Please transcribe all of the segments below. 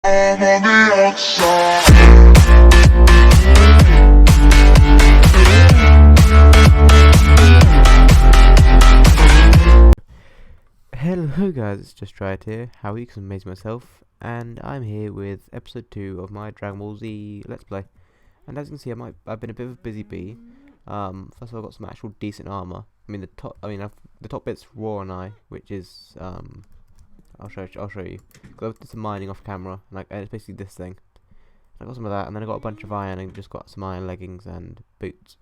I'm on the outside. Hello guys, it's Just Riot here, how are you? 'Cause I'm amazing myself, and I'm here with episode 2 of my Dragon Ball Z Let's Play. And as you can see, I've been a bit of a busy bee. First of all, I got some actual decent armor. The top bit's Raw and I, which is I'll show you. Got some mining off camera, and it's basically this thing. I got some of that, and then I got a bunch of iron, and just got some iron leggings and boots.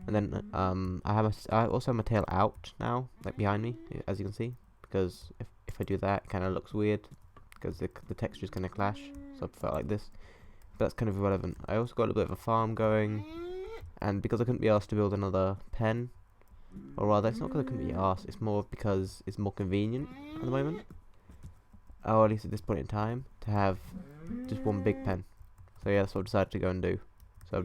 And then I also have my tail out now, like behind me, as you can see. Because if I do that, it kind of looks weird because the textures kind of clash, so I prefer it like this. But that's kind of irrelevant. I also got a little bit of a farm going, and because I couldn't be asked to build another pen, or rather, it's not because I couldn't be asked, it's more because it's more convenient at the moment, or at least at this point in time, to have just one big pen. So yeah, that's what I've decided to go and do. So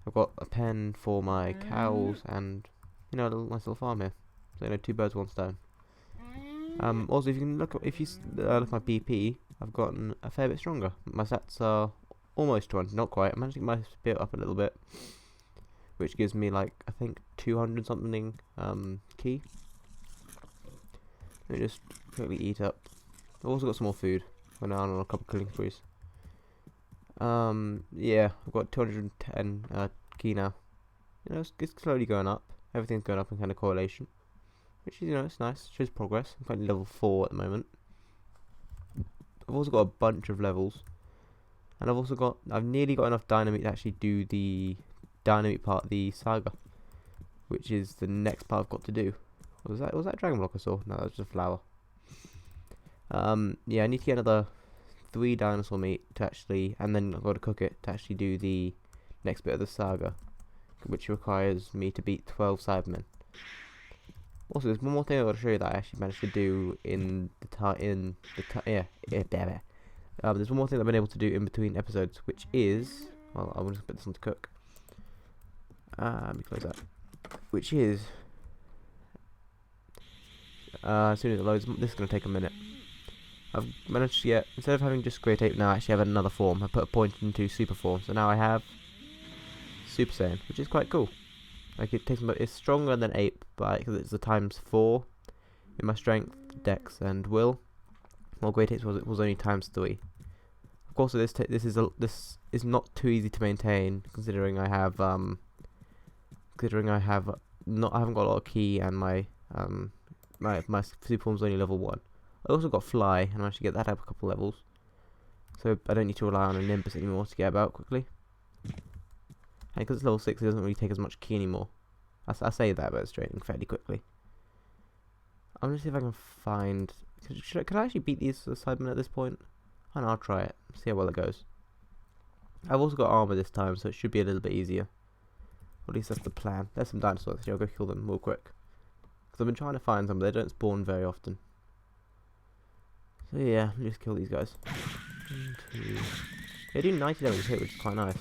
I've got a pen for my cows, and a nice little farm here. So 2 birds, 1 stone. Also, if you look at my BP, I've gotten a fair bit stronger. My stats are almost 200, not quite. I managed to get my spirit up a little bit, which gives me I think 200 something key. Let me just quickly eat up. I've also got some more food. Went out on a couple of killing sprees. Yeah, I've got 210 key now. It's slowly going up. Everything's going up in kind of correlation. Which is, it's nice. Shows progress. I'm currently level 4 at the moment. I've also got a bunch of levels. And I've nearly got enough dynamite to actually do the dynamite part of the saga. Which is the next part I've got to do. Was that a dragon block I saw? No, that was just a flower. Yeah, I need to get another 3 dinosaur meat to actually, and then I've got to cook it to actually do the next bit of the saga. Which requires me to beat 12 Cybermen. Also, there's one more thing I got to show you that I actually managed to do in the time. There's one more thing that I've been able to do in between episodes, which is, well, I will just put this on to cook. Let me close that. Which is, as soon as it loads, this is going to take a minute. I've managed to get, instead of having just Great Ape now, I actually have another form. I put a point into Super Form, so now I have Super Saiyan, which is quite cool. It's stronger than Ape, but because it's a ×4 in my strength, dex, and will. While Great Ape was only ×3. Of course, this is not too easy to maintain, considering I haven't got a lot of key, and my super form's only level 1. I also got Fly, and I managed to get that up a couple levels, so I don't need to rely on a Nimbus anymore to get about quickly. And because it's level 6, it doesn't really take as much key anymore. I say that, but it's draining fairly quickly. I'm gonna see if I can find. Could I actually beat these Cybermen at this point? I know, I'll try it. See how well it goes. I've also got armor this time, so it should be a little bit easier. Or at least that's the plan. There's some dinosaurs here. I'll go kill them real quick. Because I've been trying to find some, but they don't spawn very often. So yeah, let me just kill these guys. 1, 2. They do 90 damage hit, which is quite nice.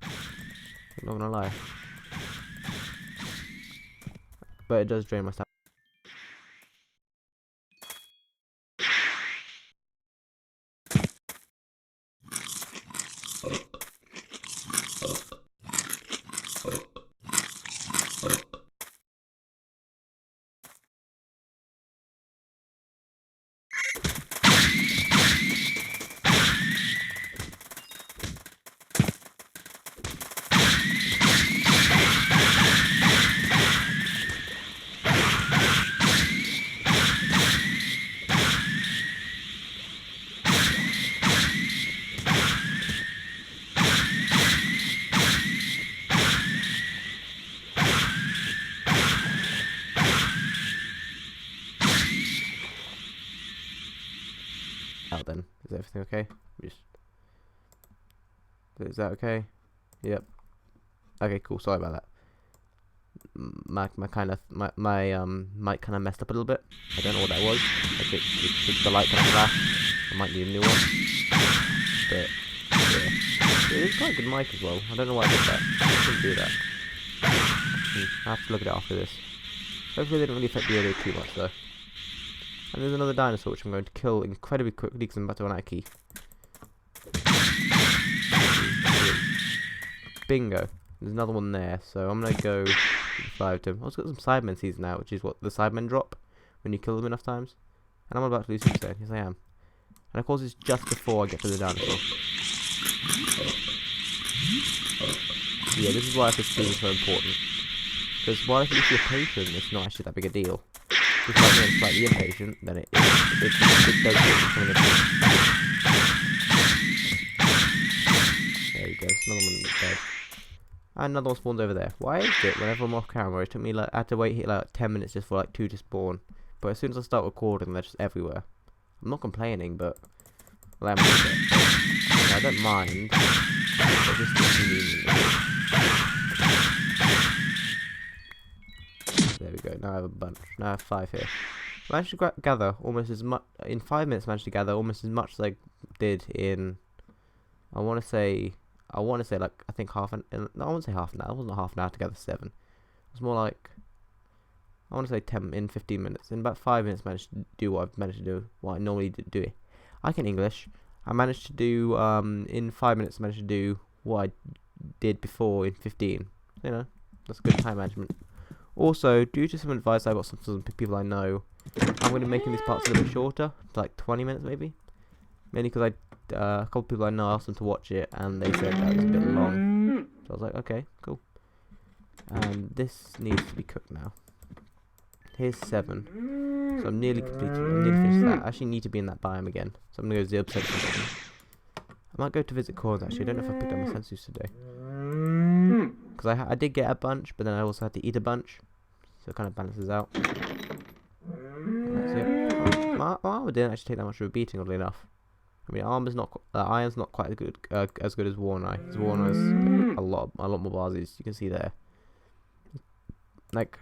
I'm not gonna lie. But it does drain my stamina. Out then. Is everything okay? Is that okay? Yep. Okay, cool. Sorry about that. My mic kind of messed up a little bit. I don't know what that was. The light kind of flashed. I might need a new one. But yeah, it is quite a good mic as well. I don't know why I did that. I shouldn't do that. I have to look at it after this. Hopefully they don't really affect the audio too much though. And there's another dinosaur which I'm going to kill incredibly quickly because I'm about to run out of key. Bingo. There's another one there, so I'm gonna go with the 5 to him. I've also got some Sidemen season now, which is what the Sidemen drop when you kill them enough times. And I'm about to lose Super Saiyan. Yes, I am. And of course, it's just before I get to the dinosaur. Yeah, this is why I think speed is so important. Because while if you're patient, it's not actually that big a deal. If you're slightly impatient, then it does get something. There you go, there's another one dead. And another one spawns over there. Why is it whenever I'm off camera, it took me like, I had to wait here like 10 minutes just for like 2 to spawn. But as soon as I start recording, they're just everywhere. I'm not complaining, but well, I'm I don't mind. It's just inconvenient. There we go. Now I have a bunch. Now I have 5 here. I managed to gather almost as much in 5 minutes. I managed to gather almost as much as I did in. I want to say like I think half an. No, I won't say half an hour. It wasn't half an hour to gather 7. It was more like I want to say 10 in 15 minutes. In about 5 minutes, I managed to do what I've managed to do. What I normally do. I can English. I managed to do in 5 minutes. I managed to do what I did before in 15. You know, that's good time management. Also, due to some advice I got from some people I know, I'm going to be making these parts a little bit shorter, to like 20 minutes maybe. Mainly because a couple of people I know asked them to watch it, and they said that was a bit long. So I was like, okay, cool. And this needs to be cooked now. Here's 7. So I'm nearly completed. I'm nearly finished that. I actually need to be in that biome again. So I'm going to go 0%. I might go to visit Corns actually. I don't know if I picked up my sensus today. Because I did get a bunch, but then I also had to eat a bunch. So it kind of balances out. That's it. My armor didn't actually take that much of a beating, oddly enough. I mean, iron's not quite as good as Warneye. Because Warneye's a lot more bars, as you can see there. Like,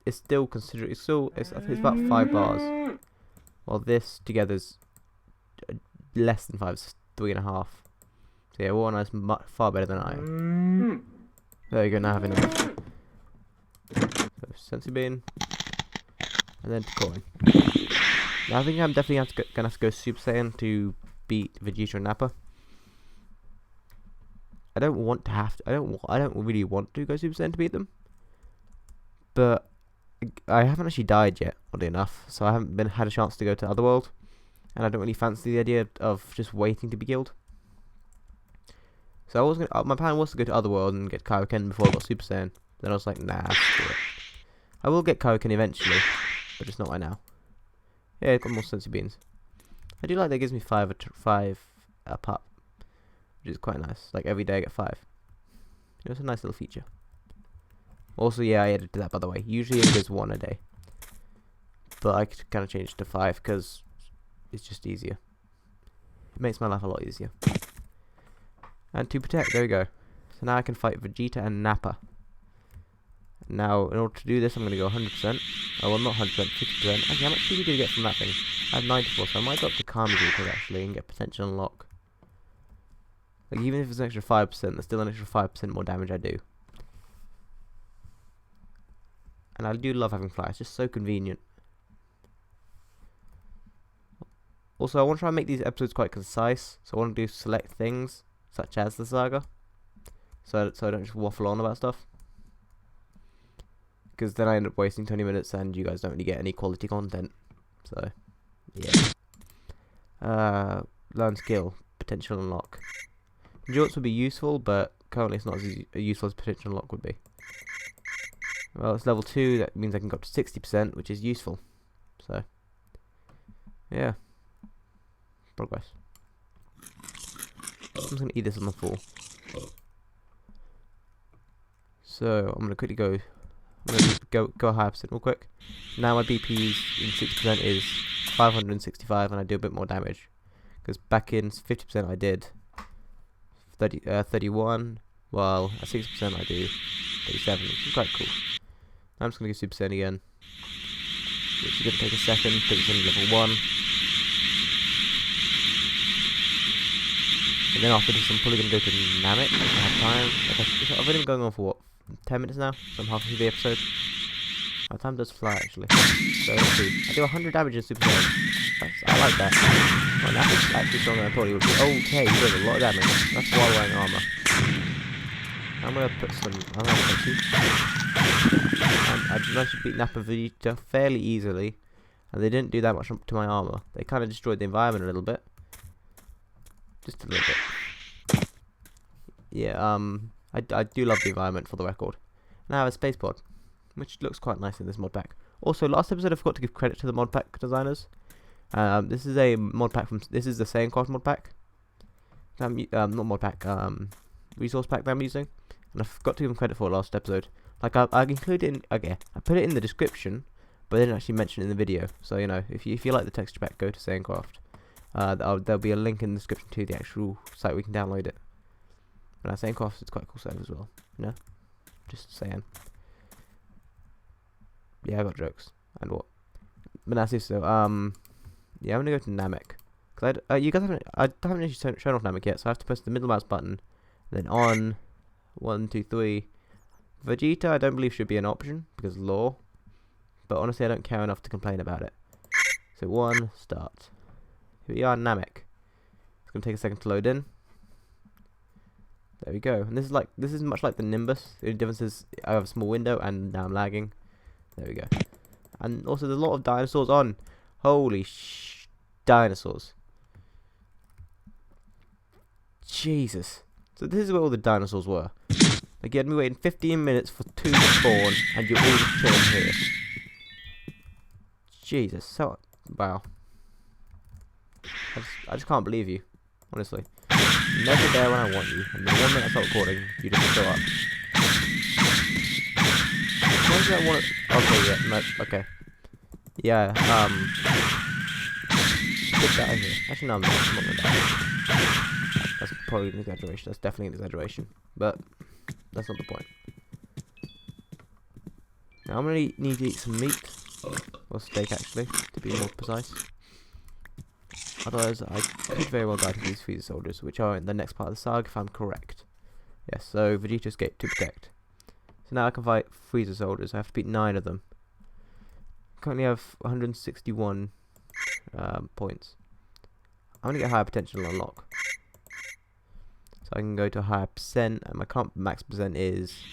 it's still considered. I think it's about 5 bars. While this together's less than 5. It's 3.5. So yeah, Warneye's far better than I am. There you go. Now I have enough. So Sensu Bean, and then coin. Now I think I'm definitely gonna have to go Super Saiyan to beat Vegeta and Nappa. I don't really want to go Super Saiyan to beat them, but I haven't actually died yet, oddly enough. So I haven't had a chance to go to Otherworld, and I don't really fancy the idea of just waiting to be killed. So I was my plan was to go to Otherworld and get Kaioken before I got Super Saiyan. Then I was like, nah, screw it. I will get Kaioken eventually, but just not right now. Yeah, I've got more Sensu Beans. I do like that it gives me 5 a pop, which is quite nice. Like every day I get 5. You know, it's a nice little feature. Also, yeah, I edited that by the way. Usually it is 1 a day, but I could kind of change it to 5 because it's just easier. It makes my life a lot easier. And to protect, there we go. So now I can fight Vegeta and Nappa. Now, in order to do this, I'm going to go 100%. Oh, well, not 100%, 50%. Actually, how much speed did you get from that thing? I have 94, so I might go up to Kamizuka, actually, and get potential unlock. Like, even if it's an extra 5%, there's still an extra 5% more damage I do. And I do love having fly, it's just so convenient. Also, I want to try and make these episodes quite concise, so I want to do select things, such as the saga, so I don't just waffle on about stuff. Because then I end up wasting 20 minutes and you guys don't really get any quality content. So, yeah. Learn skill, potential unlock. Endurance would be useful, but currently it's not as useful as potential unlock would be. Well, it's level 2, that means I can go up to 60%, which is useful. So, yeah. Progress. I'm just going to eat this on the floor. So, I'm going to quickly go... I'm going to go a higher percent real quick. Now my BP's in 60% is 565 and I do a bit more damage. Because back in 50% I did 31, while at 60% I do 37, which is quite cool. Now I'm just going to go Super Saiyan again. Which is going to take a second because it's only level 1. And then after this I'm probably going to go to Namek if I have time. Like I've only been going on for what? 10 minutes now, so I'm halfway through the episode. Our time does fly actually. So let's see. I do 100 damage in Super Saiyan. I like that. Well, that's actually stronger than I thought he would be. Okay, he does a lot of damage. That's while wearing armor. I'm gonna put some. I'm gonna put two. I managed to beat Nappa Vegeta fairly easily, and they didn't do that much to my armor. They kind of destroyed the environment a little bit, just a little bit. Yeah. I do love the environment, for the record. And I have a space pod, which looks quite nice in this mod pack. Also, last episode I forgot to give credit to the mod pack designers. This is a mod pack this is the Saincraft mod pack. Not mod pack, resource pack that I'm using, and I forgot to give them credit for last episode. Like I included it in, okay, I put it in the description, but I didn't actually mention it in the video. So you know, if you like the texture pack, go to Saincraft. There'll be a link in the description to the actual site where you can download it. And Saincraft is quite a cool site as well. You know, just saying. Yeah, I got jokes. And what? But that's it. So yeah, I'm gonna go to Namek. Cause you guys haven't actually shown off Namek yet, so I have to press the middle mouse button, then on 1, 2, 3. Vegeta, I don't believe should be an option because lore, but honestly, I don't care enough to complain about it. So 1, start. Here we are, Namek. It's gonna take a second to load in. There we go. And this is much like the Nimbus. The only difference is I have a small window and now I'm lagging. There we go. And also there's a lot of dinosaurs on. Holy dinosaurs. Jesus. So this is where all the dinosaurs were. Like you had me waiting 15 minutes for 2 to spawn and you're all just chilling here. Jesus. So wow. I just can't believe you. Honestly. Never there when I want you, and the 1 minute I start recording, you just show up. When did I want to... Okay, yeah, no, okay. Yeah, get out of here. Actually, no, I'm not gonna die. That's probably an exaggeration, that's definitely an exaggeration. But, that's not the point. Now, I'm gonna need to eat some meat. Or steak, actually, to be more precise. Otherwise, I could very well die to these Frieza soldiers, which are in the next part of the saga, if I'm correct. Yes, so Vegeta escaped to protect. So now I can fight Frieza soldiers. I have to beat 9 of them. Currently have 161 points. I'm going to get higher potential to unlock. So I can go to a higher percent, and my current max percent is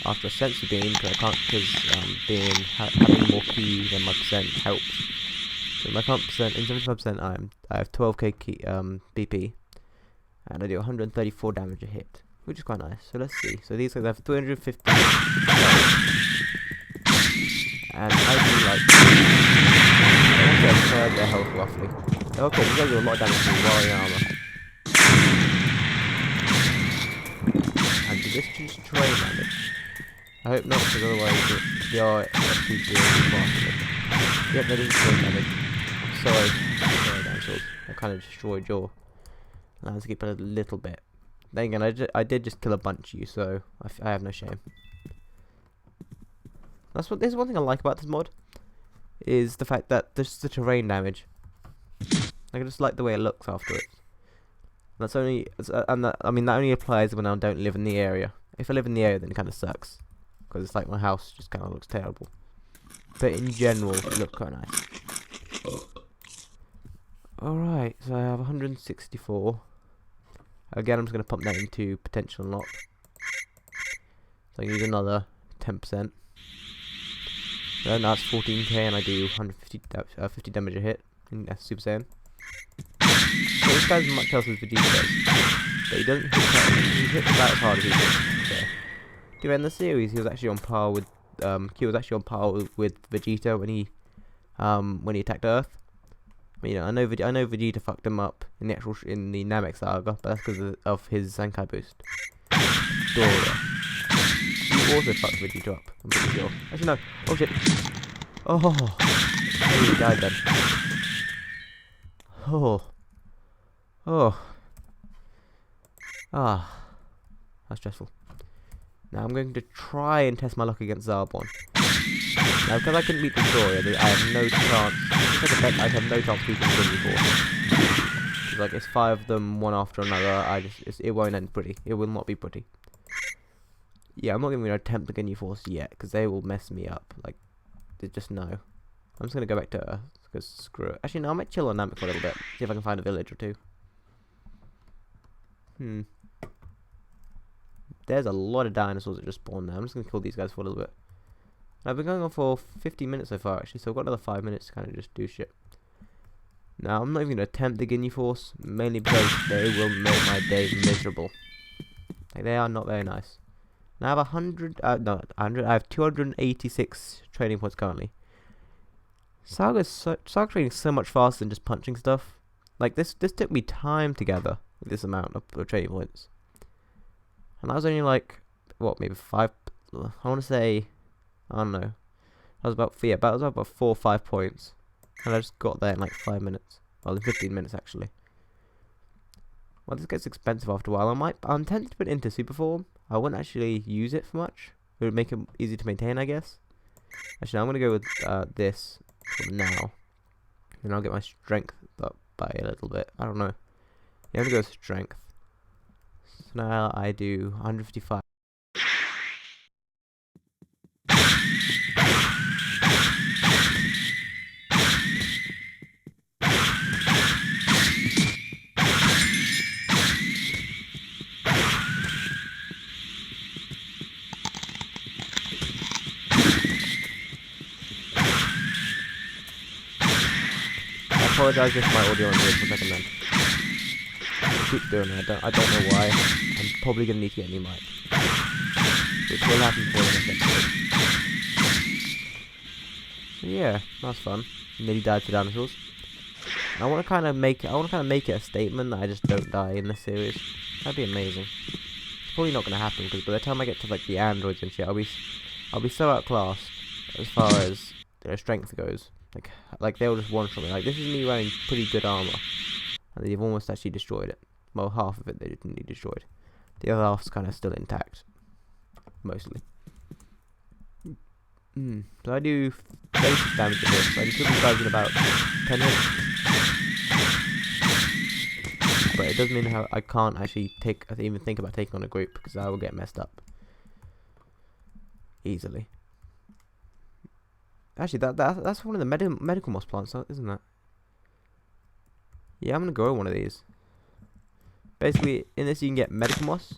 after a sensory beam, because I can't, because having more key than my percent helps. So my current percent, in 75%, I have 12k key, BP, and I do 134 damage a hit, which is quite nice. So let's see. So these guys have 350, and I do like a third their health roughly. Okay, these guys do a lot of damage to while in armor. And do this just terrain damage? I hope not, because otherwise they are FP0 faster. Yep, they didn't terrain damage. Sorry, dinosaurs. I kind of destroyed your landscape a little bit. Then again, I did just kill a bunch of you, so I have no shame. There's one thing I like about this mod, is the fact that there's the terrain damage. I just like the way it looks after it. That's only, I mean that only applies when I don't live in the area. If I live in the area, then it kind of sucks, because it's like my house just kind of looks terrible. But in general, it looks quite nice. Alright, so I have 164. Again, I'm just going to pump that into potential unlock. So I need another 10%. Then that's 14k, and I do 50 damage a hit in Super Saiyan. So this guy's much else as Vegeta does, but he doesn't hit about as hard as he did. So, to end the series, he was actually on par with Q was actually on par with Vegeta when he attacked Earth. I mean, I know Vegeta fucked him up in the Namek saga, but that's because of his Zenkai boost. Doria. You also fucked Vegeta up, I'm pretty sure. Actually no. Oh shit. Oh, he died then. That's stressful. Now I'm going to try and test my luck against Zarbon. Now, because I couldn't beat Doria, I have no chance. I have no chance beating Ginyu Force. It's like it's 5 of them, one after another. It won't end pretty. It will not be pretty. Yeah, I'm not even going to attempt the Ginyu Force yet, because they will mess me up. Like, just no. I'm just going to go back to Earth, because screw it. Actually, no, I might chill on Namek for a little bit. See if I can find a village or two. there's a lot of dinosaurs that just spawned there. I'm just gonna kill these guys for a little bit. I've been going on for 15 minutes so far, actually, so I've got another 5 minutes to kind of just do shit. Now, I'm not even going to attempt the Guinea Force, mainly because they will make my day miserable. Like, they are not very nice. Now, I have 100, no, 100, I have 286 training points currently. Saga training is so much faster than just punching stuff. Like, this took me time to gather this amount of training points. And I was only like, what, maybe 5, I want to say, I don't know. That was about, yeah, that was about 4 or 5 points. And I just got there in like 5 minutes. Well, in 15 minutes actually. Well, this gets expensive after a while. I'm tempted to put it into super form. I wouldn't actually use it for much. It would make it easy to maintain, I guess. Actually, I'm going to go with this for now. And I'll get my strength up by a little bit. I don't know. Yeah, I'm going to go with strength. So now I do 155. I apologize if my audio on here for a second then. I keep doing it. I don't know why. I'm probably gonna need to get a new mic, which will happen for the next episode. So yeah, that's fun. Nearly died to dinosaurs. I want to kind of make it a statement that I just don't die in this series. That'd be amazing. It's probably not gonna happen because by the time I get to like the androids and shit, I'll be so outclassed as far as strength goes. Like they'll just one-shot me. Like, this is me wearing pretty good armor, and they've almost actually destroyed it. Well, half of it they didn't need destroyed. The other half's kind of still intact, mostly. So I do basic damage to this. I can kill these guys in about 10 hits, but it does mean how I can't actually even think about taking on a group because I will get messed up easily. Actually, that's one of the medical moss plants, isn't that? Yeah, I'm gonna grow one of these. Basically, in this you can get medical moss,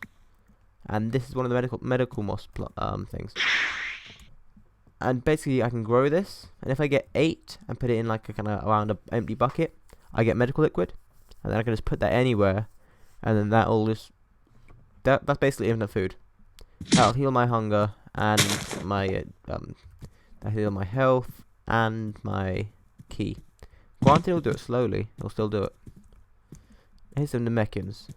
and this is one of the medical moss things. And basically, I can grow this, and if I get 8 and put it in like a kind of around an empty bucket, I get medical liquid, and then I can just put that anywhere, and then that'll just that's basically infinite food. That'll heal my hunger and my I heal my health and my key. Granted, it'll do it slowly. It'll still do it. Here's some Namekians.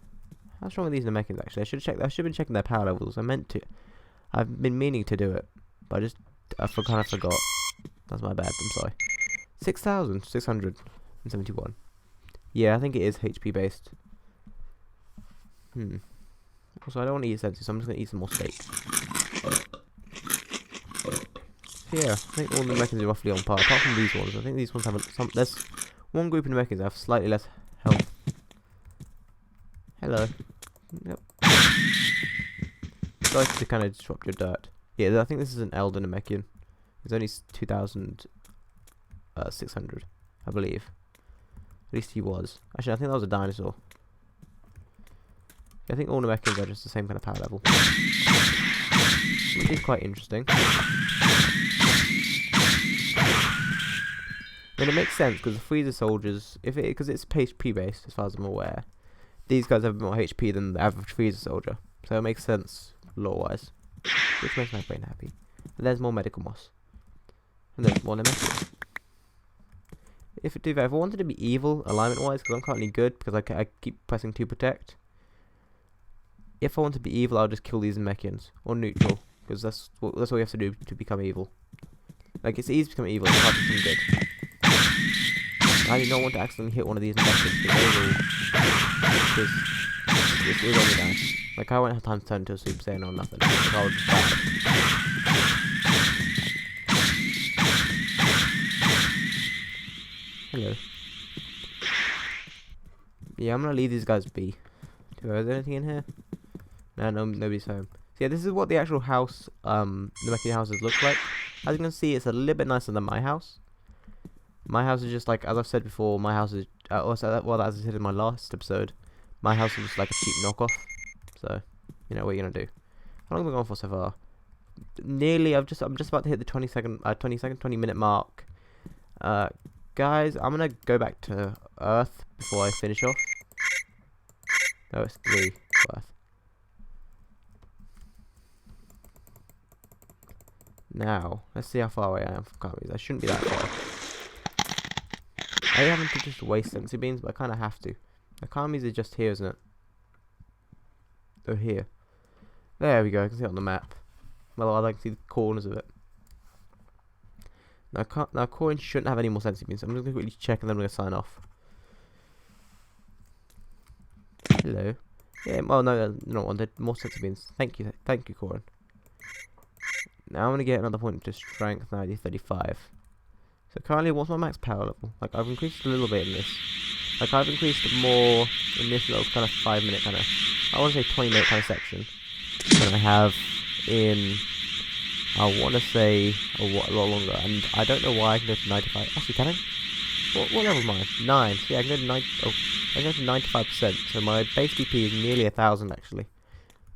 What's wrong with these Namekians, actually? I should have been checking their power levels. I meant to. I've been meaning to do it, but I kind of forgot. That's my bad. I'm sorry. 6,671. Yeah, I think it is HP based. Also, I don't want to eat sensitive, so I'm just gonna eat some more steak. Yeah, I think all the Namekians are roughly on par, apart from these ones. I think these ones have there's one group of Namekians that have slightly less health. Hello. Yep. Nice to kind of disrupt your dirt. Yeah, I think this is an elder Namekian. It's only 2,600, I believe. At least he was. Actually, I think that was a dinosaur. I think all Namekians are just the same kind of power level, which is quite interesting. I mean, it makes sense because the Freezer soldiers, because it's HP based as far as I'm aware, these guys have more HP than the average Freezer soldier, so it makes sense lore wise, which makes my brain happy. And there's more medical moss, and there's more Namekian. If I wanted to be evil alignment wise, because I'm currently good because I keep pressing to protect. If I want to be evil, I'll just kill these Namekians or neutral, because that's what you have to do to become evil. Like, it's easy to become evil, it's hard to become good. I do not want to accidentally hit one of these Namekians because this will only die. Like, I won't have time to turn into a Super Saiyan or nothing. Like, I would just die. Hello. Yeah, I'm gonna leave these guys be. Is there anything in here? No, nobody's home. So yeah, this is what the actual house, the Namekian houses look like. As you can see, it's a little bit nicer than my house. My house is just like, as I've said before, my house is, as I said in my last episode, my house is just like a cheap knockoff. So, you know what you're gonna do. How long have we gone for so far? Nearly. I'm just about to hit the 20 minute mark. Guys, I'm gonna go back to Earth before I finish off. No, it's 3 Earth. Now, let's see how far away I am from Kami's. I shouldn't be that far. I having to just waste sensory beams, but I kind of have to. The Kami's are just here, isn't it? Oh, here. There we go. I can see it on the map. Well, I can see the corners of it. Now, Corin shouldn't have any more sensory beams. I'm just going to quickly check and then we're going to sign off. Hello. Yeah, well, no, not wanted. More sensory beams. Thank you, Corin. Now I'm going to get another point to strength, 35. So currently, what's my max power level? Like, I've increased a little bit in this. Like, I've increased more in this little kind of 5 minute kind of, I want to say 20 minute kind of section than I have in, I want to say, a lot longer. And I don't know why I can go to 95. Actually, can I? What level am I? 9. So yeah, I can go to 9. Oh, I can go to 95%. So my base BP is nearly 1,000 actually.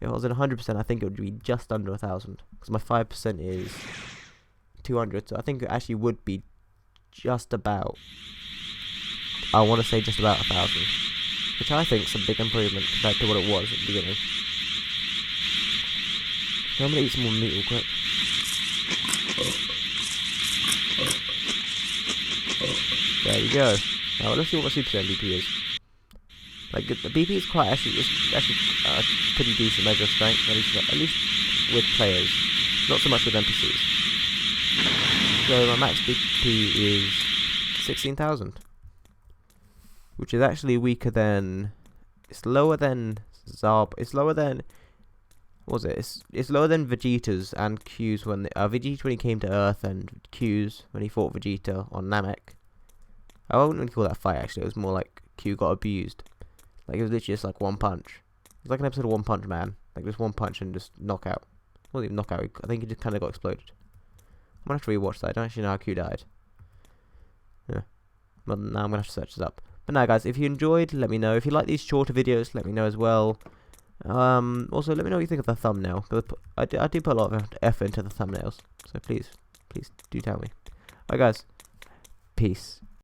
If I was at 100%, I think it would be just under 1,000. Because my 5% is 200. So I think it actually would be just about, I want to say just about 1,000. Which I think is a big improvement compared to what it was at the beginning. So I'm going to eat some more meat real quick. There we go. Now let's see what my Super Saiyan BP is. Like the BP is actually pretty decent measure of strength, at least with players, not so much with NPCs. So my max BP is 16,000, which is actually weaker than. It's lower than Zarb. It's lower than. What was it? It's lower than Vegeta's and Q's when Vegeta when he came to Earth and Q's when he fought Vegeta on Namek. I wouldn't really call that a fight actually. It was more like Q got abused. Like it was literally just like one punch. It was like an episode of One Punch Man. Like just one punch and just knockout. It wasn't even knockout. I think he just kind of got exploded. I'm gonna have to rewatch that. I don't actually know how Q died. Yeah. Well, now I'm gonna have to search this up. But now, guys, if you enjoyed, let me know. If you like these shorter videos, let me know as well. Also, let me know what you think of the thumbnail. Cause I do put a lot of effort into the thumbnails. So please do tell me. Alright, guys. Peace.